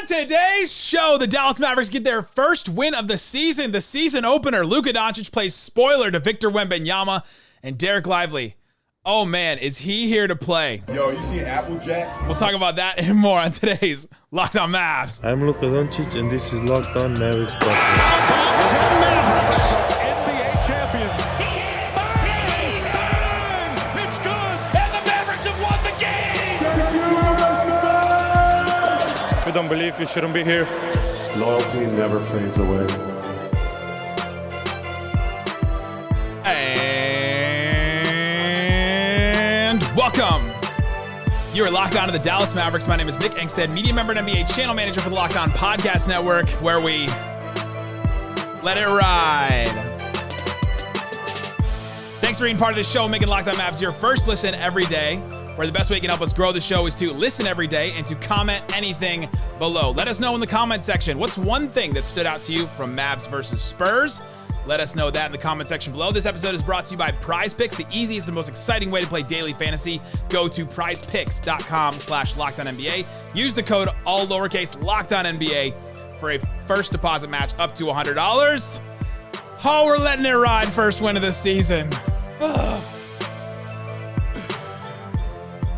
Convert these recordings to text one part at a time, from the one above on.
On today's show, the Dallas Mavericks get their first win of the season opener. Luka Doncic plays spoiler to Victor Wembanyama, and Dereck Lively. Oh man, is he here to play? Yo, you see Apple Jacks? We'll talk about that and more on today's Locked On Mavs. I'm Luka Doncic, and this is Locked On Mavericks podcast. Mavericks, NBA champions. Bang! It's good, and the Mavericks have won the game. If you don't believe, you shouldn't be here. Loyalty never fades away. And welcome. You are locked on to the Dallas Mavericks. My name is Nick Angstadt, media member and NBA channel manager for the Locked On Podcast Network, where we let it ride. Thanks for being part of the show, making Locked On Mavs your first listen every day, where the best way you can help us grow the show is to listen every day and to comment anything below. Let us know in the comment section, what's one thing that stood out to you from Mavs versus Spurs? Let us know that in the comment section below. This episode is brought to you by Prize Picks, the easiest and most exciting way to play daily fantasy. Go to prizepicks.com/LockedOnNBA. Use the code all lowercase LockedOnNBA for a first deposit match up to $100. Oh, we're letting it ride. First win of the season.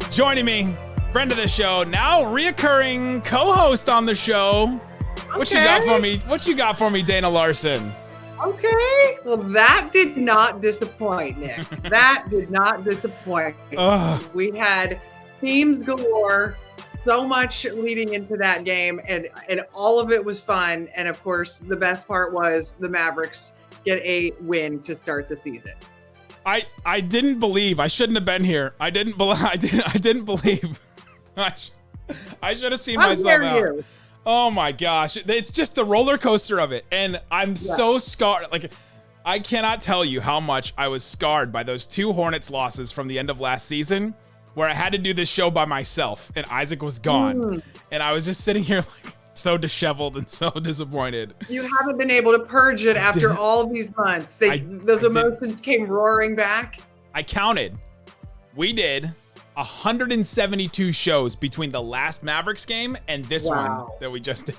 Joining me, friend of the show, now reoccurring co-host on the show. What you got for me? What you got for me, Dana Larson? Okay, well, that did not disappoint, Nick. That did not disappoint. We had themes galore, so much leading into that game, and all of it was fun. And of course, the best part was the Mavericks get a win to start the season. I didn't believe. I shouldn't have been here. I didn't believe. I didn't believe. I should have seen myself out. You? Oh my gosh. It's just the roller coaster of it. And I'm so scarred. Like, I cannot tell you how much I was scarred by those two Hornets losses from the end of last season, where I had to do this show by myself and Isaac was gone. And I was just sitting here like so disheveled and so disappointed. You haven't been able to purge it after all of these months. Those emotions came roaring back. I counted. We did 172 shows between the last Mavericks game and this one that we just did.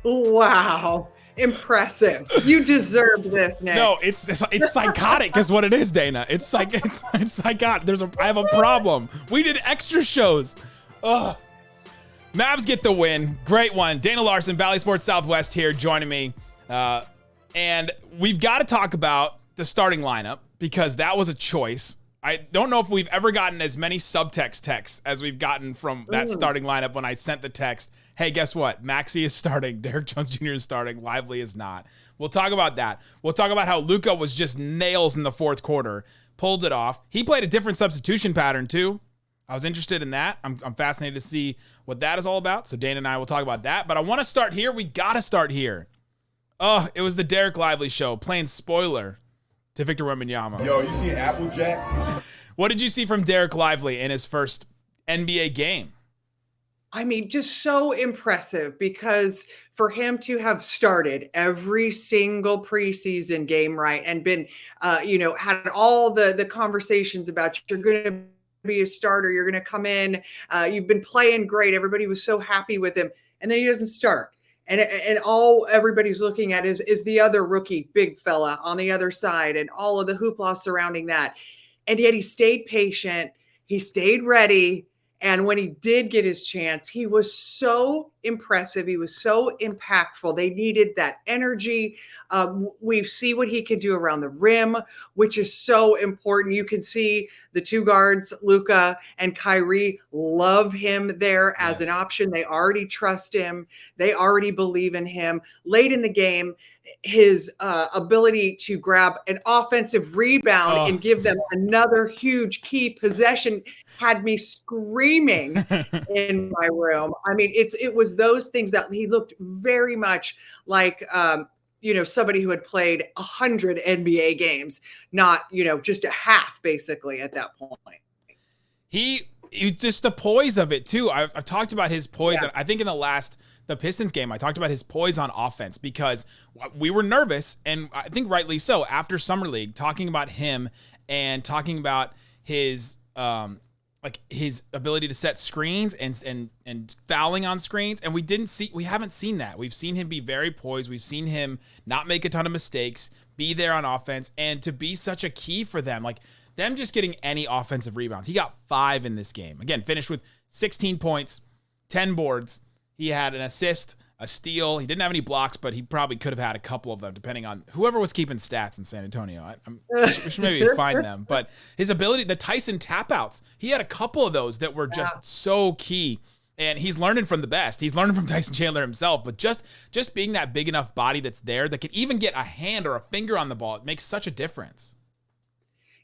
Wow. Impressive. You deserve this, Nick. No, it's psychotic is what it is, Dana. It's psychotic. I have a problem. We did extra shows. Ugh. Mavs get the win. Great one. Dana Larson, Valley Sports Southwest here joining me. And we've got to talk about the starting lineup because that was a choice. I don't know if we've ever gotten as many subtext texts as we've gotten from that starting lineup when I sent the text, hey, guess what? Maxey is starting. Derrick Jones Jr. is starting. Lively is not. We'll talk about that. We'll talk about how Luka was just nails in the fourth quarter, pulled it off. He played a different substitution pattern too. I was interested in that. I'm fascinated to see what that is all about. So Dana and I will talk about that. But I want to start here. We got to start here. It was the Dereck Lively show playing spoiler to Victor Wembanyama. Yo, you see Apple Jacks? What did you see from Dereck Lively in his first NBA game? I mean, just so impressive because for him to have started every single preseason game, right, and been, had all the conversations about you're going to be a starter, you're going to come in, you've been playing great, everybody was so happy with him, and then he doesn't start. And all everybody's looking at is the other rookie, big fella on the other side and all of the hoopla surrounding that. And yet he stayed patient. He stayed ready. And when he did get his chance, he was so impressive. He was so impactful. They needed that energy. We see what he can do around the rim, which is so important. You can see the two guards, Luka and Kyrie, love him there as an option. They already trust him. They already believe in him. Late in the game, his ability to grab an offensive rebound and give them another huge key possession had me screaming in my room. I mean, it was those things that he looked very much like, somebody who had played 100 NBA games, not, just a half basically at that point. He just the poise of it too. I've talked about his poise. Yeah. I think in the Pistons game, I talked about his poise on offense because we were nervous, and I think rightly so, after Summer League, talking about him and talking about his like his ability to set screens and fouling on screens. And we haven't seen that. We've seen him be very poised. We've seen him not make a ton of mistakes, be there on offense, and to be such a key for them. Like them just getting any offensive rebounds. He got 5 in this game. Again, finished with 16 points, 10 boards. He had an assist, a steal. He didn't have any blocks, but he probably could have had a couple of them, depending on whoever was keeping stats in San Antonio. We should maybe find them. But his ability, the Tyson tap outs, he had a couple of those that were just so key. And he's learning from the best. He's learning from Tyson Chandler himself. But just being that big enough body that's there that can even get a hand or a finger on the ball, it makes such a difference.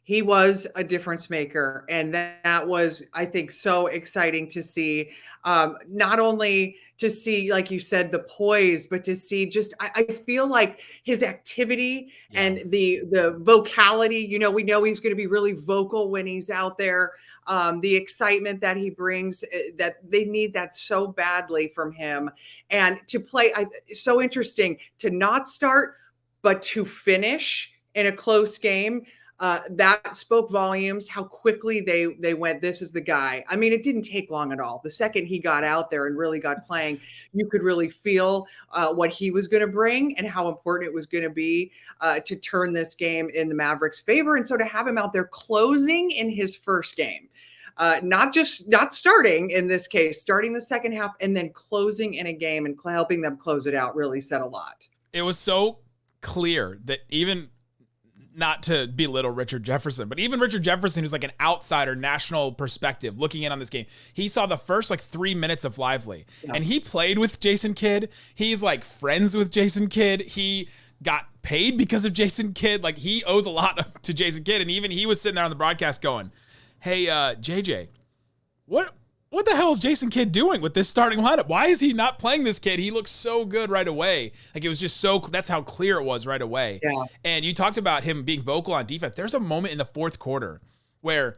He was a difference maker. And that was, I think, so exciting to see. Not only to see, like you said, the poise, but to see just, I feel like his activity and the vocality, we know he's going to be really vocal when he's out there. The excitement that he brings, that they need that so badly from him. And to play, so interesting to not start, but to finish in a close game. That spoke volumes, how quickly they went, this is the guy. I mean, it didn't take long at all. The second he got out there and really got playing, you could really feel what he was going to bring and how important it was going to be to turn this game in the Mavericks' favor. And so to have him out there closing in his first game, not starting in this case, starting the second half and then closing in a game and helping them close it out really said a lot. It was so clear that even, not to belittle Richard Jefferson, but even Richard Jefferson, who's like an outsider national perspective looking in on this game, he saw the first 3 minutes of Lively and he played with Jason Kidd. He's like friends with Jason Kidd. He got paid because of Jason Kidd. Like he owes a lot to Jason Kidd. And even he was sitting there on the broadcast going, hey, JJ, what the hell is Jason Kidd doing with this starting lineup? Why is he not playing this kid? He looks so good right away. Like it was just that's how clear it was right away. Yeah. And you talked about him being vocal on defense. There's a moment in the fourth quarter where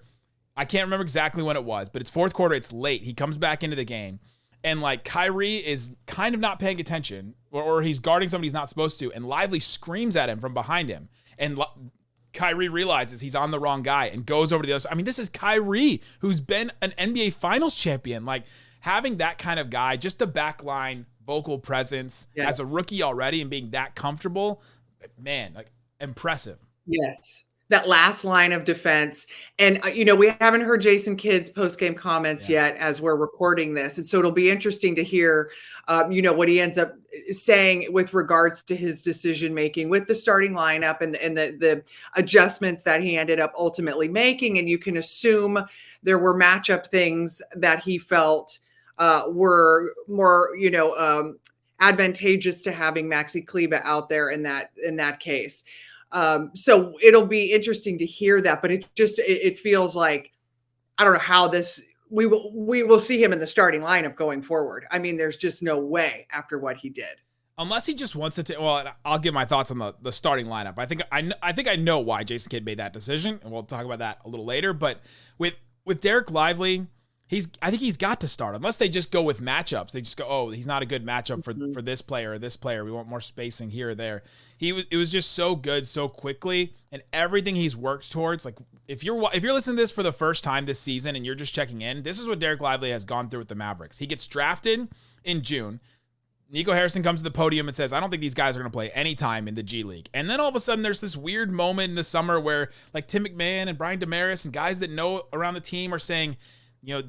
I can't remember exactly when it was, but it's fourth quarter. It's late. He comes back into the game and like Kyrie is kind of not paying attention or he's guarding somebody he's not supposed to. And Lively screams at him from behind him. And Kyrie realizes he's on the wrong guy and goes over to the other side. I mean, this is Kyrie, who's been an NBA Finals champion. Like, having that kind of guy, just the backline vocal presence as a rookie already and being that comfortable, man, like, impressive. Yes. That last line of defense. And, we haven't heard Jason Kidd's post-game comments yet as we're recording this. And so it'll be interesting to hear, what he ends up saying with regards to his decision-making with the starting lineup and the adjustments that he ended up ultimately making. And you can assume there were matchup things that he felt were more, advantageous to having Maxi Kleber out there in that case. So it'll be interesting to hear that, but it feels like, I don't know how we will see him in the starting lineup going forward. I mean, there's just no way after what he did. Unless he just wants to well, I'll give my thoughts on the starting lineup. I think I know why Jason Kidd made that decision, and we'll talk about that a little later. But with Dereck Lively, I think he's got to start, unless they just go with matchups. They just go, oh, he's not a good matchup for this player or this player. We want more spacing here or there. It was just so good so quickly, and everything he's worked towards. Like if you're listening to this for the first time this season and you're just checking in, this is what Dereck Lively has gone through with the Mavericks. He gets drafted in June. Nico Harrison comes to the podium and says, I don't think these guys are going to play any time in the G League. And then all of a sudden there's this weird moment in the summer where like Tim McMahon and Brian Damaris and guys that know around the team are saying,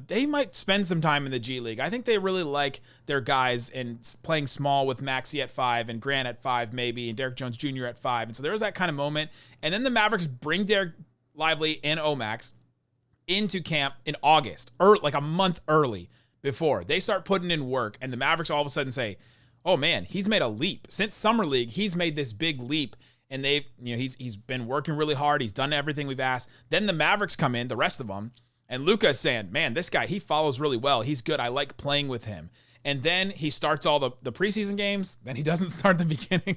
they might spend some time in the G League. I think they really like their guys and playing small with Maxey at 5 and Grant at 5 maybe and Derrick Jones Jr. at 5. And so there was that kind of moment. And then the Mavericks bring Dereck Lively and Omax into camp in August, or like a month early before. They start putting in work, and the Mavericks all of a sudden say, oh man, he's made a leap. Since Summer League, he's made this big leap. And they've, he's been working really hard. He's done everything we've asked. Then the Mavericks come in, the rest of them, and Luka is saying, man, this guy, he follows really well. He's good. I like playing with him. And then he starts all the preseason games. Then he doesn't start the beginning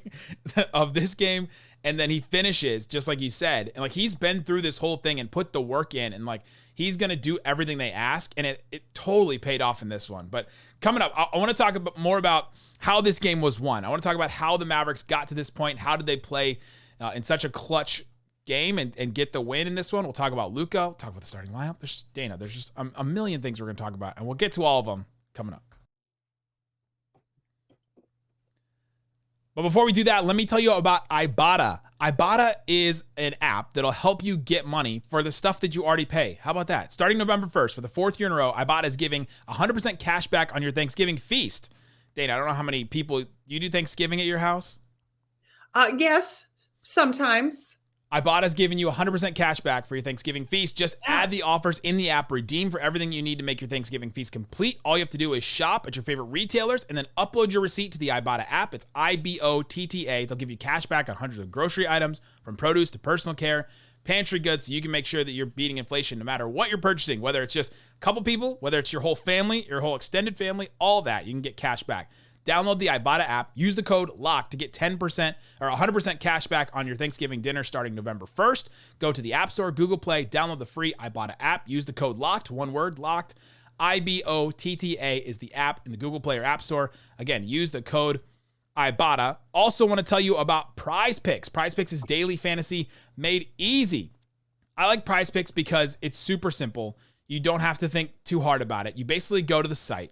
of this game. And then he finishes, just like you said. And like he's been through this whole thing and put the work in. And like he's going to do everything they ask. And it totally paid off in this one. But coming up, I want to talk more about how this game was won. I want to talk about how the Mavericks got to this point. How did they play in such a clutch game and get the win in this one. We'll talk about Luka. We'll talk about the starting lineup. There's just a million things we're going to talk about, and we'll get to all of them coming up. But before we do that, let me tell you about Ibotta. Ibotta is an app that'll help you get money for the stuff that you already pay. How about that? Starting November 1st, for the 4th year in a row, Ibotta is giving 100% cash back on your Thanksgiving feast. Dana, I don't know how many people you do Thanksgiving at your house. Yes, sometimes. Ibotta is giving you 100% cash back for your Thanksgiving feast. Just add the offers in the app, redeem for everything you need to make your Thanksgiving feast complete. All you have to do is shop at your favorite retailers and then upload your receipt to the Ibotta app. It's IBOTTA. They'll give you cash back on hundreds of grocery items, from produce to personal care, pantry goods, so you can make sure that you're beating inflation no matter what you're purchasing, whether it's just a couple people, whether it's your whole family, your whole extended family, all that, you can get cash back. Download the Ibotta app, use the code LOCK to get 10% or 100% cash back on your Thanksgiving dinner starting November 1st. Go to the App Store, Google Play, download the free Ibotta app, use the code LOCKED, one word, LOCKED. IBOTTA is the app in the Google Play or App Store. Again, use the code Ibotta. Also want to tell you about Prize Picks. Prize Picks is daily fantasy made easy. I like Prize Picks because it's super simple. You don't have to think too hard about it. You basically go to the site.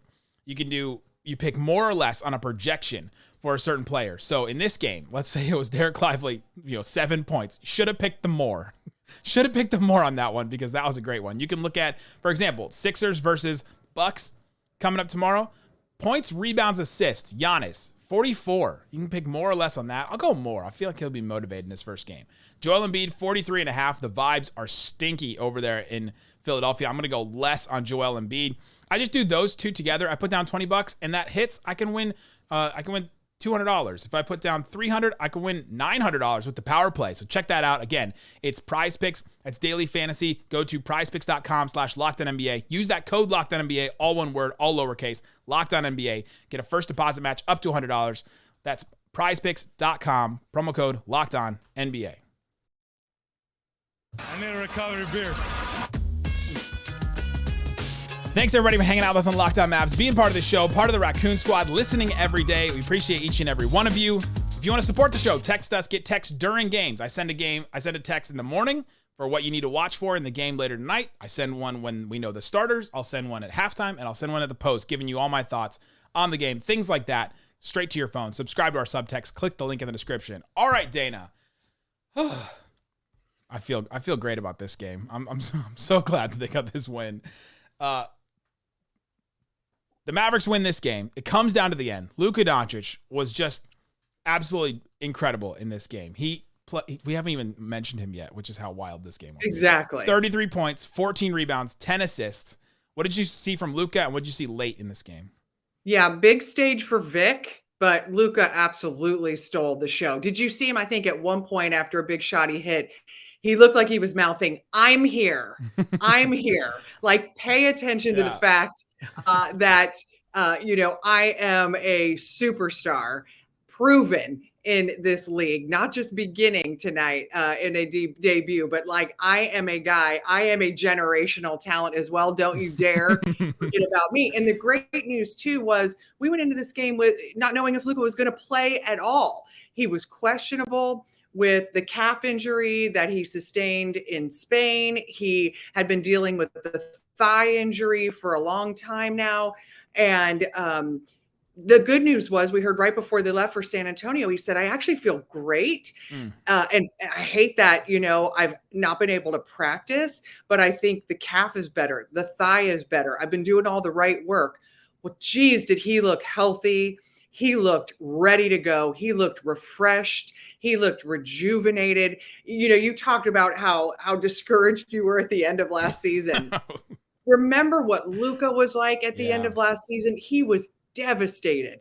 You pick more or less on a projection for a certain player. So in this game, let's say it was Dereck Lively, 7 points. Should have picked the more. Should have picked the more on that one because that was a great one. You can look at, for example, Sixers versus Bucks coming up tomorrow. Points, rebounds, assists. Giannis, 44. You can pick more or less on that. I'll go more. I feel like he'll be motivated in his first game. Joel Embiid, 43.5. The vibes are stinky over there in Philadelphia. I'm going to go less on Joel Embiid. I just do those two together. I put down $20 and that hits. I can win $200. If I put down $300, I can win $900 with the power play. So check that out. Again, it's Prize Picks. It's daily fantasy. Go to prizepicks.com/LockedOnNBA. Use that code LockedOnNBA, all one word, all lowercase, LockedOnNBA. Get a first deposit match up to $100. That's prizepicks.com, promo code LockedOnNBA. I need a recovery beer. Thanks, everybody, for hanging out with us on Locked On Mavs, being part of the show, part of the Raccoon Squad, listening every day. We appreciate each and every one of you. If you want to support the show, text us. Get texts during games. I send a text in the morning for what you need to watch for in the game later tonight. I send one when we know the starters. I'll send one at halftime, and I'll send one at the post, giving you all my thoughts on the game. Things like that, straight to your phone. Subscribe to our subtext. Click the link in the description. All right, Dana. I feel great about this game. I'm so glad that they got this win. The Mavericks win this game. It comes down to the end. Luka Doncic was just absolutely incredible in this game. We haven't even mentioned him yet, which is how wild this game was. Exactly. 33 points, 14 rebounds, 10 assists. What did you see from Luka, and what did you see late in this game? Yeah, big stage for Vic, but Luka absolutely stole the show. Did you see him? I think at one point after a big shot he hit, he looked like he was mouthing, "I'm here. I'm here." Like, pay attention to the fact that, I am a superstar, proven in this league, not just beginning tonight in a debut, but like, I am a guy. I am a generational talent as well. Don't you dare forget about me. And the great news, too, was we went into this game with not knowing if Luka was going to play at all. He was questionable with the calf injury that he sustained in Spain. He had been dealing with the thigh injury for a long time now. And the good news was we heard right before they left for San Antonio, he said, "I actually feel great." And I hate that, I've not been able to practice, but I think the calf is better. The thigh is better. I've been doing all the right work. Well, geez, did he look healthy? He looked ready to go. He looked refreshed. He looked rejuvenated. You talked about how discouraged you were at the end of last season. Remember what Luka was like at the end of last season? He was devastated.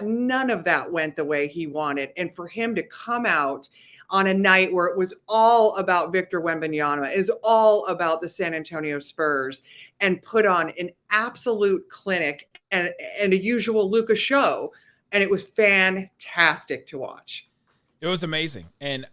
None of that went the way he wanted. And for him to come out on a night where it was all about Victor Wembanyama, is all about the San Antonio Spurs, and put on an absolute clinic and a usual Luka show. And it was fantastic to watch. It was amazing. And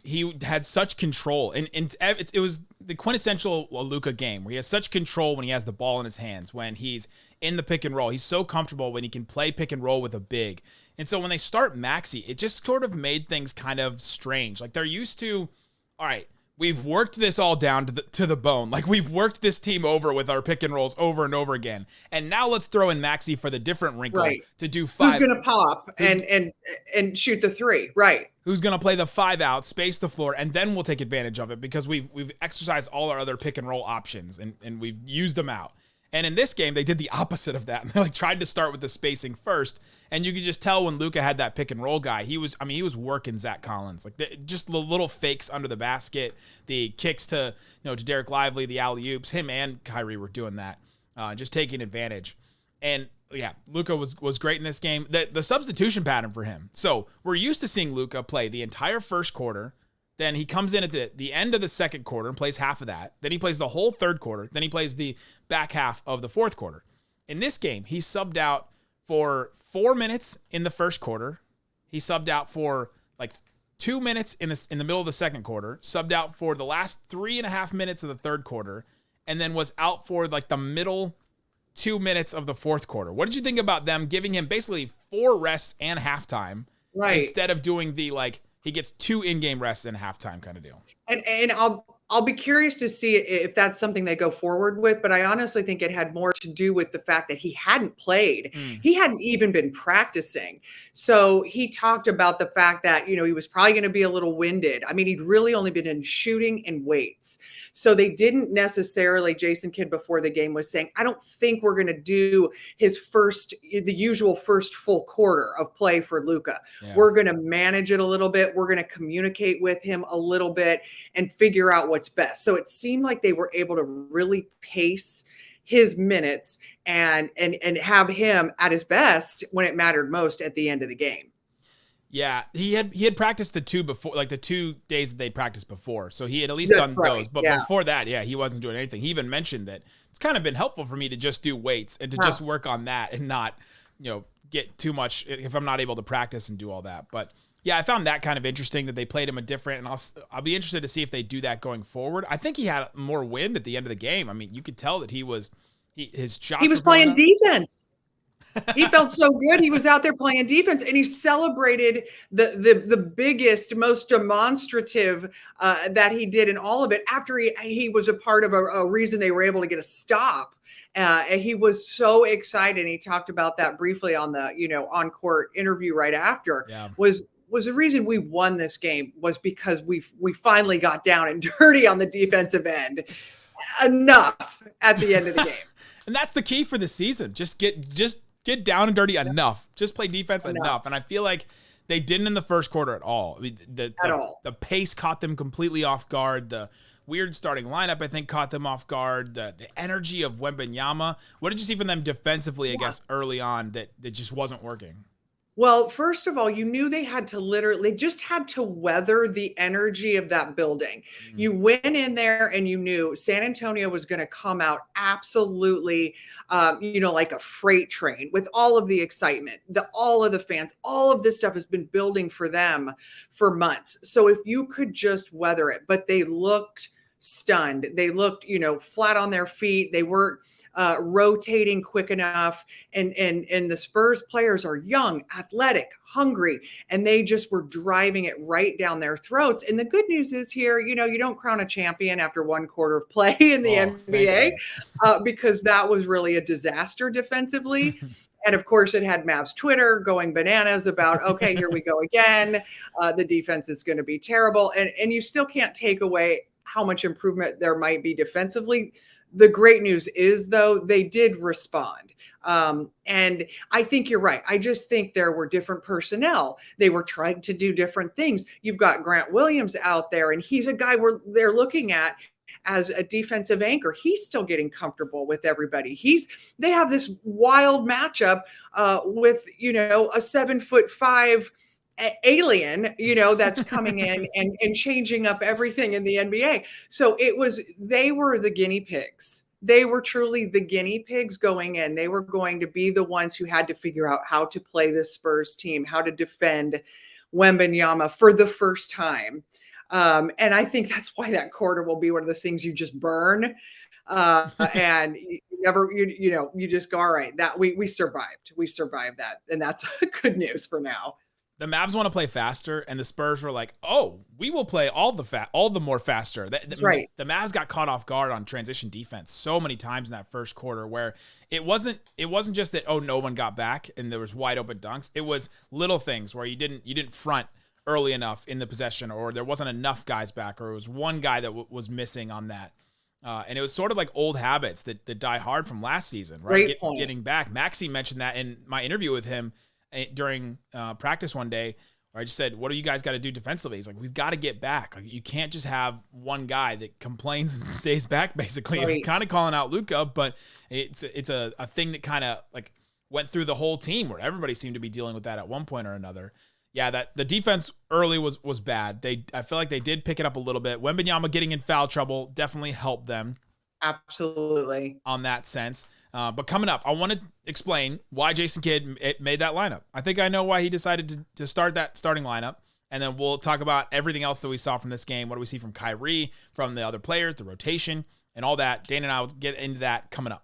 he had such control. And it was the quintessential Luka game where he has such control when he has the ball in his hands, when he's in the pick and roll. He's so comfortable when he can play pick and roll with a big. And so when they start Maxey, it just sort of made things kind of strange. Like, they're used to all right, we've worked this all down to the bone. Like, we've worked this team over with our pick and rolls over and over again. And now let's throw in Maxey for the different wrinkle to do 5. Who's going to pop and shoot the 3, right? Who's going to play the 5 out, space the floor, and then we'll take advantage of it because we've exercised all our other pick and roll options and we've used them out. And in this game, they did the opposite of that. They tried to start with the spacing first, and you could just tell when Luka had that pick and roll guy, he was working Zach Collins. Just the little fakes under the basket, the kicks to Dereck Lively, the alley-oops. Him and Kyrie were doing that, just taking advantage. And yeah, Luka was great in this game. The substitution pattern for him. So we're used to seeing Luka play the entire first quarter. Then he comes in at the end of the second quarter and plays half of that. Then he plays the whole third quarter. Then he plays the back half of the fourth quarter. In this game, he subbed out for 4 minutes in the first quarter. He subbed out for 2 minutes in the middle of the second quarter. Subbed out for the last 3.5 minutes of the third quarter, and then was out for the middle 2 minutes of the fourth quarter. What did you think about them giving him basically 4 rests and halftime, right, instead of doing the he gets 2 in-game rests and halftime kind of deal? And I'll be curious to see if that's something they go forward with, but I honestly think it had more to do with the fact that he hadn't played. He hadn't even been practicing. So he talked about the fact that, he was probably going to be a little winded. I mean, he'd really only been in shooting and weights. So they didn't necessarily, Jason Kidd before the game was saying, I don't think we're going to do the usual first full quarter of play for Luka. Yeah. We're going to manage it a little bit. We're going to communicate with him a little bit and figure out what's best. So it seemed like they were able to really pace his minutes and have him at his best when it mattered most at the end of the game. Yeah, he had practiced the 2 before, the 2 days that they'd practiced before. So he had at least done those. But before that, yeah, he wasn't doing anything. He even mentioned that it's kind of been helpful for me to just do weights and to just work on that and not, get too much if I'm not able to practice and do all that. But yeah, I found that kind of interesting that they played him a different, and I'll be interested to see if they do that going forward. I think he had more wind at the end of the game. I mean, you could tell that his shots. He was playing defense. He felt so good. He was out there playing defense, and he celebrated the biggest, most demonstrative that he did in all of it after he was a part of a reason they were able to get a stop. And he was so excited. He talked about that briefly on the on-court interview right after. Yeah. Was the reason we won this game was because we finally got down and dirty on the defensive end. Enough at the end of the game. And that's the key for the season. Just get down and dirty enough. Just play defense enough. And I feel like they didn't in the first quarter at all. I mean, the pace caught them completely off guard. The weird starting lineup, I think, caught them off guard. The energy of Wembanyama. What did you see from them defensively, I guess, early on that just wasn't working? Well, first of all, you knew they just had to weather the energy of that building. Mm-hmm. You went in there and you knew San Antonio was going to come out absolutely, like a freight train with all of the excitement, all of the fans, all of this stuff has been building for them for months. So if you could just weather it, but they looked stunned. They looked, flat on their feet. They weren't rotating quick enough. And the Spurs players are young, athletic, hungry, and they just were driving it right down their throats. And the good news is here, you don't crown a champion after 1 quarter of play in the NBA because that was really a disaster defensively. And of course, it had Mavs Twitter going bananas about, okay, here we go again. The defense is going to be terrible. And you still can't take away how much improvement there might be defensively. The great news is, though, they did respond. And I think you're right. I just think there were different personnel. They were trying to do different things. You've got Grant Williams out there, and he's a guy they're looking at as a defensive anchor. He's still getting comfortable with everybody. They have this wild matchup with, a 7'5" alien, that's coming in and changing up everything in the NBA. So they were the guinea pigs. They were truly the guinea pigs going in. They were going to be the ones who had to figure out how to play the Spurs team, how to defend Wembanyama for the first time. And I think that's why that quarter will be one of those things you just burn. And you just go, all right, that we survived. We survived that. And that's good news for now. the Mavs want to play faster, and the Spurs were like, "Oh, we will play all the more faster." That's right. The Mavs got caught off guard on transition defense so many times in that first quarter, where it wasn't just that no one got back and there was wide open dunks. It was little things where you didn't front early enough in the possession, or there wasn't enough guys back, or it was one guy that was missing on that. And it was sort of like old habits that die hard from last season, right? Getting back. Maxey mentioned that in my interview with him during practice one day, where I just said, what do you guys got to do defensively? He's like, we've got to get back. Like, you can't just have one guy that complains and stays back, basically. Right. He's kind of calling out Luka, but it's a thing that kind of like went through the whole team, where everybody seemed to be dealing with that at one point or another. Yeah, that the defense early was bad. I feel like they did pick it up a little bit. Wembanyama getting in foul trouble definitely helped them. Absolutely. On that sense. But coming up, I want to explain why Jason Kidd made that lineup. I think I know why he decided to start that starting lineup. And then we'll talk about everything else that we saw from this game. What do we see from Kyrie, from the other players, the rotation, and all that. Dana and I will get into that coming up.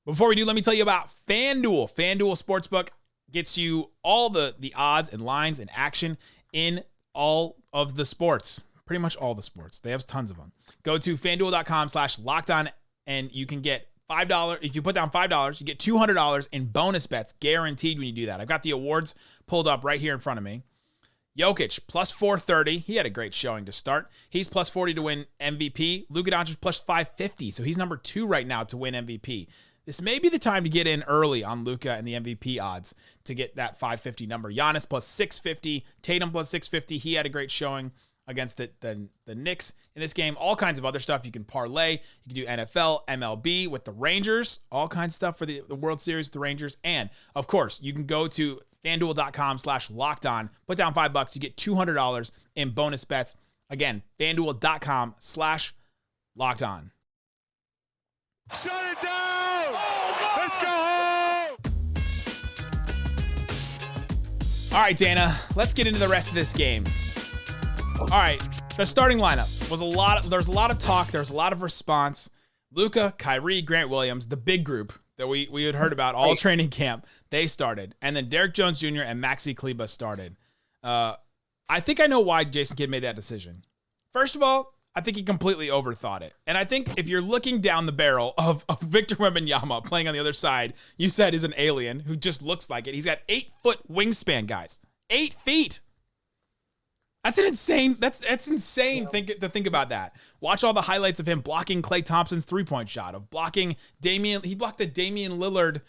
Before we do, let me tell you about FanDuel. FanDuel Sportsbook gets you all the odds and lines and action in all of the sports. Pretty much all the sports. They have tons of them. Go to FanDuel.com/LockedOn and you can get $5. If you put down $5, you get $200 in bonus bets guaranteed when you do that. I've got the awards pulled up right here in front of me. Jokic, plus 430. He had a great showing to start. He's plus 40 to win MVP. Luka Doncic, plus 550. So he's number 2 right now to win MVP. This may be the time to get in early on Luka and the MVP odds to get that 550 number. Giannis, plus 650. Tatum, plus 650. He had a great showing against the Knicks in this game. All kinds of other stuff you can parlay. You can do NFL, MLB with the Rangers. All kinds of stuff for the World Series with the Rangers. And, of course, you can go to FanDuel.com/LockedOn. Put down $5. You get $200 in bonus bets. Again, FanDuel.com/LockedOn. Shut it down! Let's go home! All right, Dana, let's get into the rest of this game. All right, the starting lineup was there's a lot of talk. There was a lot of response. Luka, Kyrie, Grant Williams, the big group that we had heard about all training camp, they started. And then Derrick Jones Jr. and Maxi Kleber started. I think I know why Jason Kidd made that decision. First of all, I think he completely overthought it. And I think if you're looking down the barrel of Victor Wembanyama playing on the other side, you said is an alien who just looks like it. He's got 8-foot wingspan, guys. 8 feet. That's insane to think about that. Watch all the highlights of him blocking Klay Thompson's three-point shot, of blocking Damian. He blocked the Damian Lillard.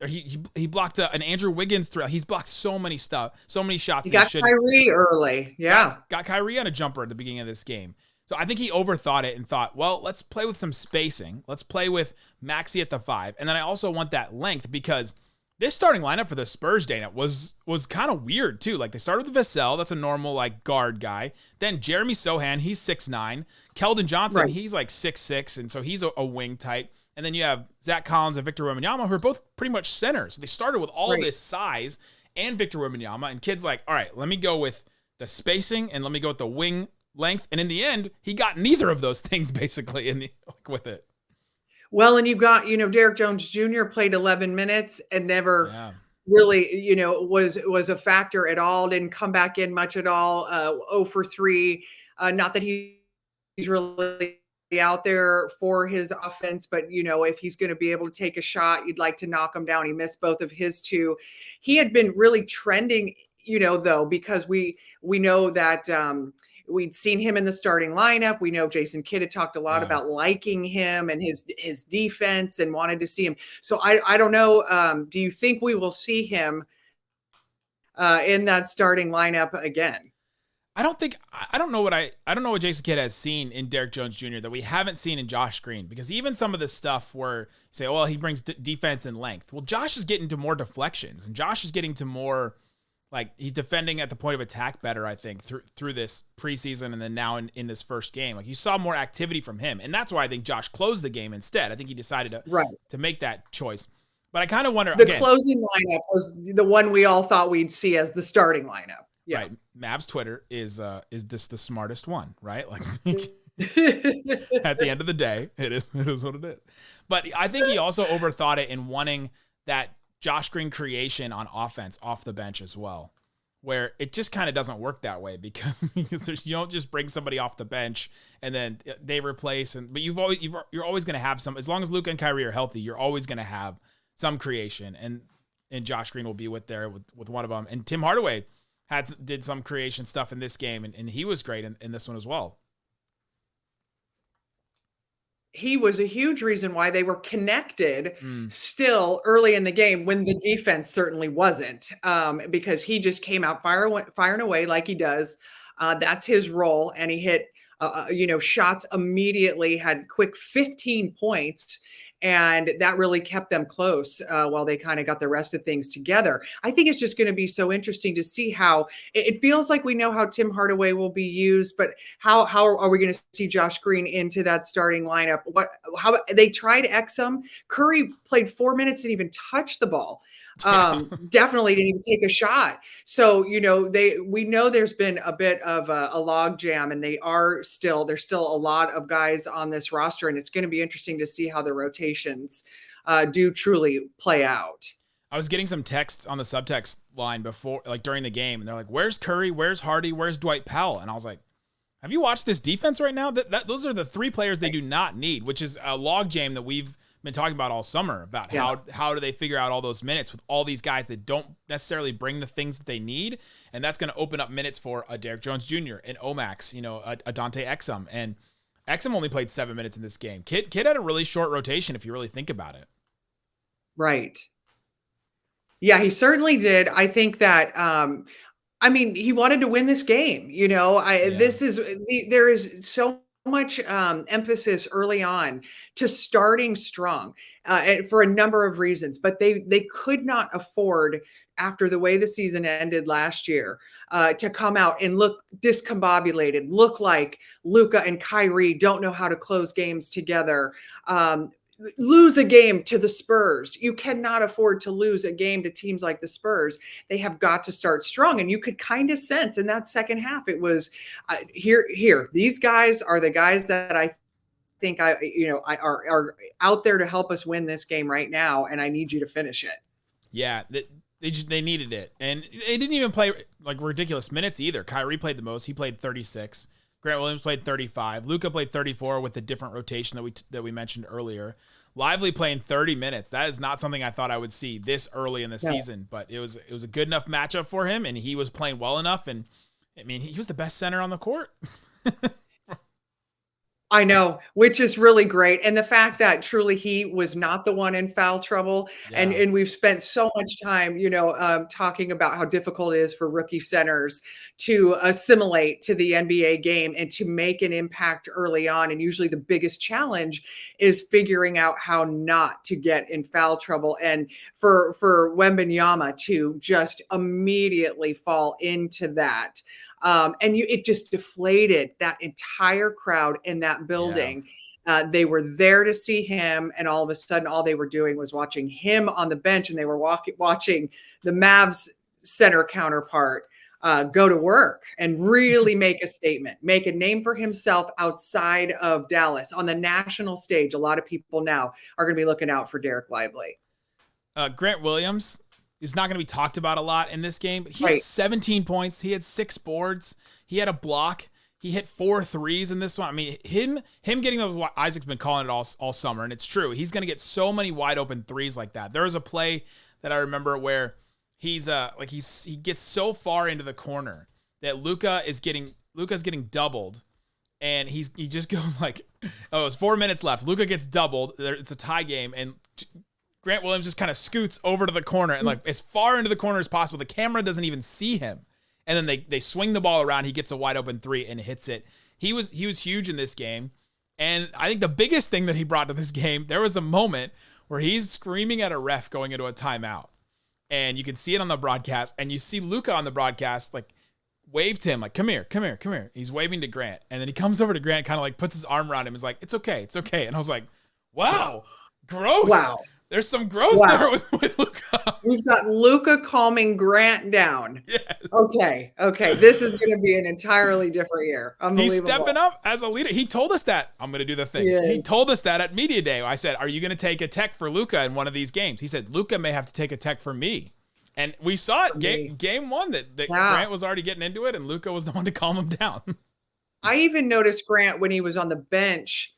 He blocked an Andrew Wiggins throw. He's blocked so many shots. He got Kyrie early. Yeah. Got Kyrie on a jumper at the beginning of this game. So I think he overthought it and thought, well, let's play with some spacing. Let's play with Maxey at the 5. And then I also want that length, because this starting lineup for the Spurs, Dana, was kind of weird too. Like, they started with Vassell, that's a normal like guard guy. Then Jeremy Sohan, he's 6'9". Keldon Johnson, he's like 6'6", and so he's a wing type. And then you have Zach Collins and Victor Wembanyama, who are both pretty much centers. So they started with all this size and Victor Wembanyama, and Kidd's like, all right, let me go with the spacing and let me go with the wing length. And in the end, he got neither of those things basically with it. Well, and you got, Derrick Jones Jr. played 11 minutes and never really, was a factor at all. Didn't come back in much at all. 0 for 3. Not that he's really out there for his offense, but if he's going to be able to take a shot, you'd like to knock him down. He missed both of his 2. He had been really trending, though, because we know that we'd seen him in the starting lineup. We know Jason Kidd had talked a lot about liking him and his defense and wanted to see him. So I don't know. Do you think we will see him in that starting lineup again? I don't know what Jason Kidd has seen in Derrick Jones Jr. that we haven't seen in Josh Green, because even some of the stuff where you say, well, he brings defense and length. Well, Josh is getting to more deflections, and Josh is getting to more, like, he's defending at the point of attack better, I think, through this preseason and then now in this first game. Like, you saw more activity from him, and that's why I think Josh closed the game instead. I think he decided to make that choice. But I kind of wonder, the closing lineup was the one we all thought we'd see as the starting lineup. Yeah. Right. Mavs Twitter is this the smartest one, right? Like, at the end of the day, it is what it is. But I think he also overthought it in wanting that Josh Green creation on offense off the bench as well, where it just kind of doesn't work that way because you don't just bring somebody off the bench and then they replace. But you're always going to have some, as long as Luka and Kyrie are healthy, you're always going to have some creation, and Josh Green will be with one of them. And Tim Hardaway did some creation stuff in this game, and he was great in this one as well. He was a huge reason why they were connected still early in the game when the defense certainly wasn't, because he just came out firing away like he does. That's his role. And he hit, shots immediately, had quick 15 points. And that really kept them close while they kind of got the rest of things together. I think it's just going to be so interesting to see how it feels like we know how Tim Hardaway will be used, but how are we going to see Josh Green into that starting lineup? How they tried X him. Curry played 4 minutes, didn't even touch the ball. Definitely didn't even take a shot. So, we know there's been a bit of a log jam, and there's still a lot of guys on this roster, and it's going to be interesting to see how the rotations do truly play out. I was getting some texts on the subtext line during the game, and they're like, "Where's Curry? Where's Hardy? Where's Dwight Powell?" And I was like, "Have you watched this defense right now? Those are the three players they do not need," which is a log jam that we've been talking about all summer about how do they figure out all those minutes with all these guys that don't necessarily bring the things that they need, and that's going to open up minutes for a Derrick Jones Jr., an Omax, a Dante Exum, and Exum only played 7 minutes in this game. Kid had a really short rotation if you really think about it. Right. Yeah, he certainly did. I think that he wanted to win this game. There is so much emphasis early on to starting strong for a number of reasons, but they could not afford, after the way the season ended last year, to come out and look discombobulated, look like Luka and Kyrie don't know how to close games together, lose a game to the Spurs. You cannot afford to lose a game to teams like the Spurs. They have got to start strong. And you could kind of sense in that second half, it was here. These guys are the guys that I think are out there to help us win this game right now. And I need you to finish it. Yeah. They needed it. And they didn't even play like ridiculous minutes either. Kyrie played the most. He played 36. Grant Williams played 35. Luka played 34 with the different rotation that we mentioned earlier. Lively playing 30 minutes. That is not something I thought I would see this early in the season, but it was a good enough matchup for him, and he was playing well enough. And he was the best center on the court. I know, which is really great. And the fact that truly he was not the one in foul trouble. Yeah. And we've spent so much time, talking about how difficult it is for rookie centers to assimilate to the NBA game and to make an impact early on. And usually the biggest challenge is figuring out how not to get in foul trouble. And for Wembanyama to just immediately fall into that. It just deflated that entire crowd in that building. Yeah. They were there to see him, and all of a sudden, all they were doing was watching him on the bench, and they were watching the Mavs center counterpart go to work and really make a statement, make a name for himself outside of Dallas on the national stage. A lot of people now are going to be looking out for Dereck Lively. Grant Williams is not going to be talked about a lot in this game, but he had 17 points. He had 6 boards. He had a block. He hit 4 threes in this one. Him getting those, Isaac's been calling it all summer, and it's true. He's going to get so many wide open threes like that. There was a play that I remember where he gets so far into the corner that Luka's getting doubled, and he just goes like, it's 4 minutes left. Luka gets doubled. It's a tie game, and Grant Williams just kind of scoots over to the corner and as far into the corner as possible. The camera doesn't even see him. And then they swing the ball around. He gets a wide open 3 and hits it. He was huge in this game. And I think the biggest thing that he brought to this game, there was a moment where he's screaming at a ref going into a timeout. And you can see it on the broadcast. And you see Luka on the broadcast, waved to him, come here. He's waving to Grant. And then he comes over to Grant, kind of puts his arm around him. He's like, it's okay. And I was like, wow, growth. Wow. There's some growth there with Luka. We've got Luka calming Grant down. Yes. Okay. This is going to be an entirely different year. Unbelievable. He's stepping up as a leader. He told us that. I'm going to do the thing. He told us that at Media Day. I said, are you going to take a tech for Luka in one of these games? He said, Luka may have to take a tech for me. And we saw it game one that Grant was already getting into it, and Luka was the one to calm him down. I even noticed Grant when he was on the bench.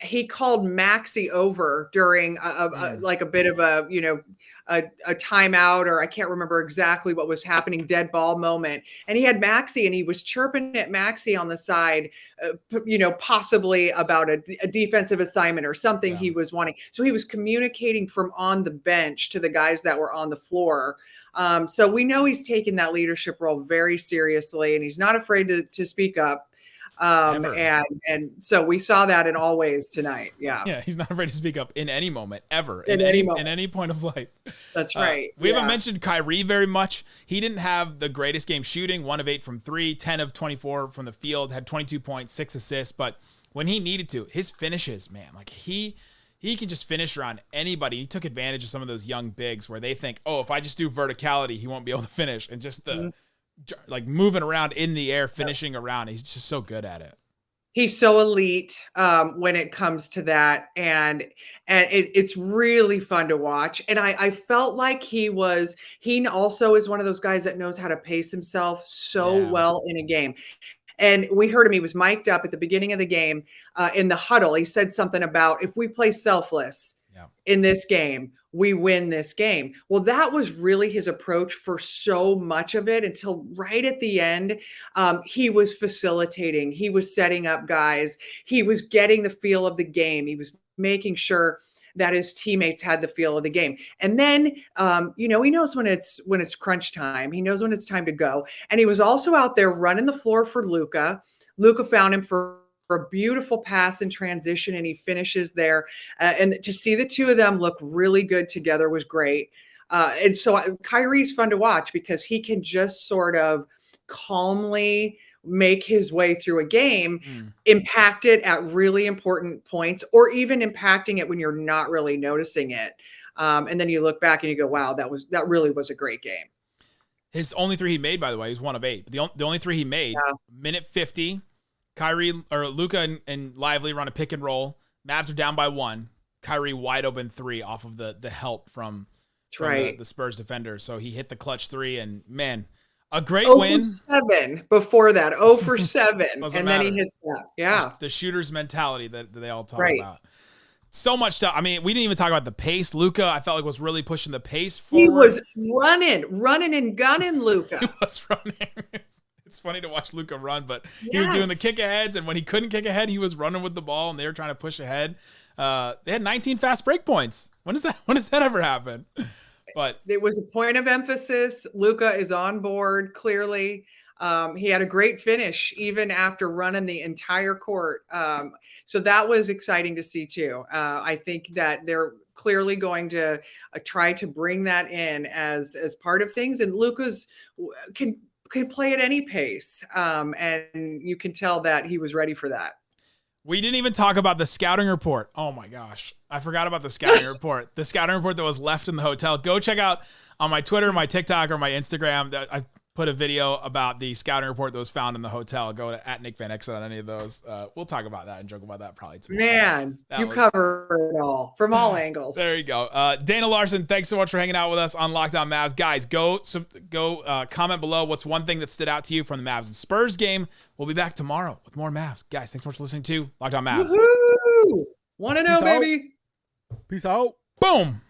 He called Maxey over during like a bit of a timeout, or I can't remember exactly what was happening, dead ball moment. And he had Maxey, and he was chirping at Maxey on the side, possibly about a defensive assignment or something he was wanting. So he was communicating from on the bench to the guys that were on the floor. So we know he's taking that leadership role very seriously, and he's not afraid to speak up. And so we saw that in all ways tonight. Yeah, he's not afraid to speak up in any moment, ever, in any point of life. That's right. We haven't mentioned Kyrie very much. He didn't have the greatest game shooting, 1 of 8 from 3, 10 of 24 from the field, had 22 points, 6 assists. But when he needed to, his finishes, man, like he can just finish around anybody. He took advantage of some of those young bigs where they think, oh, if I just do verticality, he won't be able to finish, and just the like moving around in the air, finishing around. He's just so good at it. He's so elite when it comes to that. And it's really fun to watch. And I felt like he also is one of those guys that knows how to pace himself so well in a game. And we heard him, he was mic'd up at the beginning of the game in the huddle. He said something about, if we play selfless in this game, we win this game. Well, that was really his approach for so much of it until right at the end. He was facilitating. He was setting up guys. He was getting the feel of the game. He was making sure that his teammates had the feel of the game. And then, he knows when it's crunch time. He knows when it's time to go. And he was also out there running the floor for Luka. Luka found him for a beautiful pass in transition, and he finishes there. And to see the two of them look really good together was great. And so Kyrie's fun to watch because he can just sort of calmly make his way through a game, impact it at really important points, or even impacting it when you're not really noticing it. And then you look back and you go, wow, that really was a great game. His only 3 he made, by the way, he was 1 of 8. But the only 3 he made, minute 50, Kyrie or Luka and Lively run a pick and roll. Mavs are down by 1. Kyrie wide open 3 off of the help from the Spurs defender. So he hit the clutch 3, and man, a great win. 0 for 7 before that. 0 for 7. And then he hits that. Yeah. The shooter's mentality that they all talk about. So much stuff. I mean, we didn't even talk about the pace. Luka, I felt like, was really pushing the pace forward. He was running and gunning, Luka. He was running. It's funny to watch Luka run, but he was doing the kick aheads, and when he couldn't kick ahead, he was running with the ball, and they were trying to push ahead. They had 19 fast break points. When does that ever happen? But it was a point of emphasis. Luka is on board, clearly. He had a great finish even after running the entire court. So that was exciting to see too. I think that they're clearly going to try to bring that in as part of things. And Luka's can play at any pace. And you can tell that he was ready for that. We didn't even talk about the scouting report. Oh my gosh. I forgot about the scouting report. The scouting report that was left in the hotel. Go check out on my Twitter, my TikTok, or my Instagram. I put a video about the scouting report that was found in the hotel. Go to @NickVanExel on any of those. We'll talk about that and joke about that probably tomorrow. Man, cover it all from all angles. There you go. Dana Larson, thanks so much for hanging out with us on Locked On Mavs. Guys, go comment below what's one thing that stood out to you from the Mavs and Spurs game. We'll be back tomorrow with more Mavs. Guys, thanks so much for listening to Locked On Mavs. Woo-hoo! 1-0, baby. Peace out. Boom.